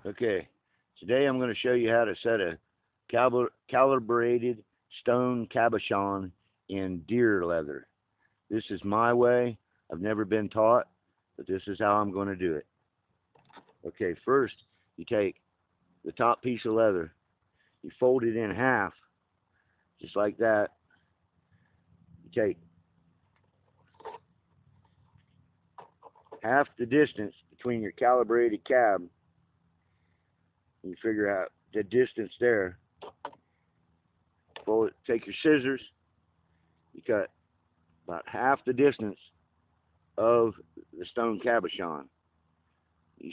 Okay, today I'm going to show you how to set a calibrated stone cabochon in deer leather. This is my way. I've never been taught, but this is how I'm going to do it. Okay, first you take the top piece of leather, you fold it in half, just like that. You take half the distance between your calibrated cab. You figure out the distance there. Fold it, take your scissors, you cut about half the distance of the stone cabochon. You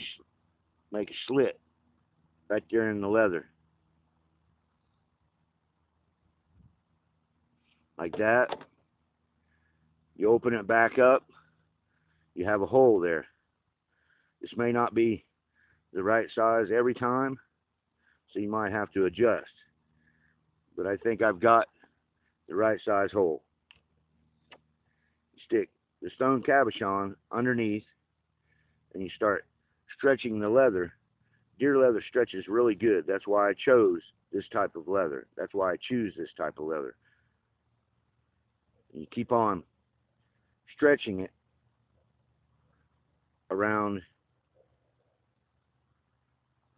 make a slit right there in the leather. Like that. You open it back up, you have a hole there. This may not be the right size every time, so you might have to adjust. But I think I've got the right size hole. You stick the stone cabochon underneath, and you start stretching the leather. Deer leather stretches really good. That's why I chose this type of leather. That's why I choose this type of leather. And you keep on stretching it around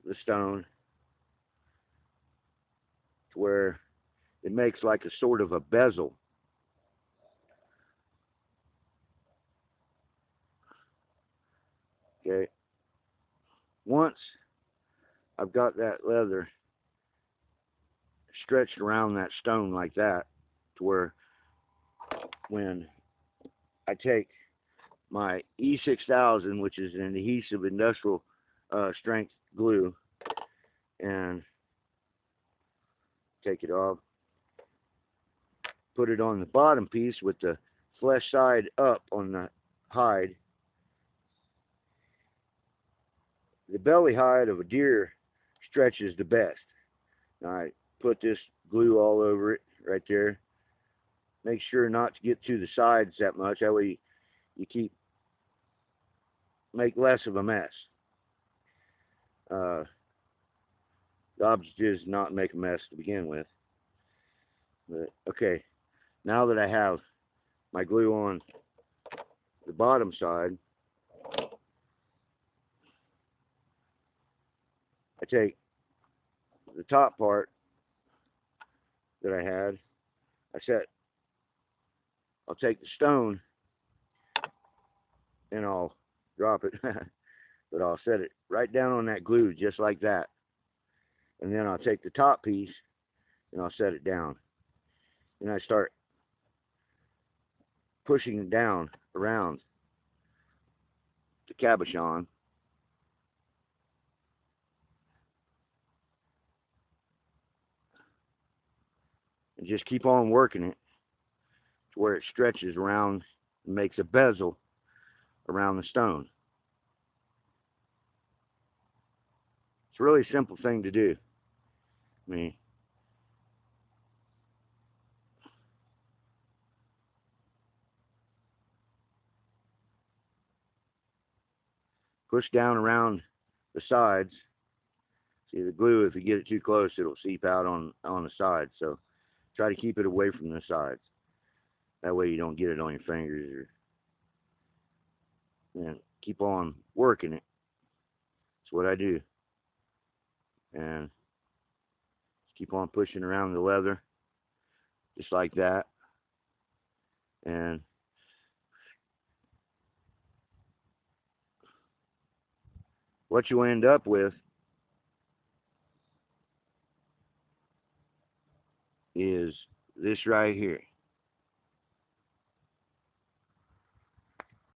the stone to where it makes like a sort of a bezel. Okay. Once I've got that leather stretched around that stone like that, to where when I take my E6000, which is an adhesive industrial strength glue, and take it off, put it on the bottom piece with the flesh side up on the hide. The belly hide of a deer stretches the best. Now I put this glue all over it right there. Make sure not to get to the sides that much. That way you make less of a mess. The object is not make a mess to begin with. But okay, now that I have my glue on the bottom side, I take the top part that I had. I'll take the stone and I'll drop it, but I'll set it right down on that glue just like that. And then I'll take the top piece and I'll set it down. And I start pushing it down around the cabochon. And just keep on working it to where it stretches around and makes a bezel around the stone. It's a really simple thing to do. I mean, push down around the sides. See, the glue, if you get it too close, it'll seep out on the sides. So try to keep it away from the sides. That way you don't get it on your fingers. And keep on working it. That's what I do. And keep on pushing around the leather, just like that. And what you end up with is this right here.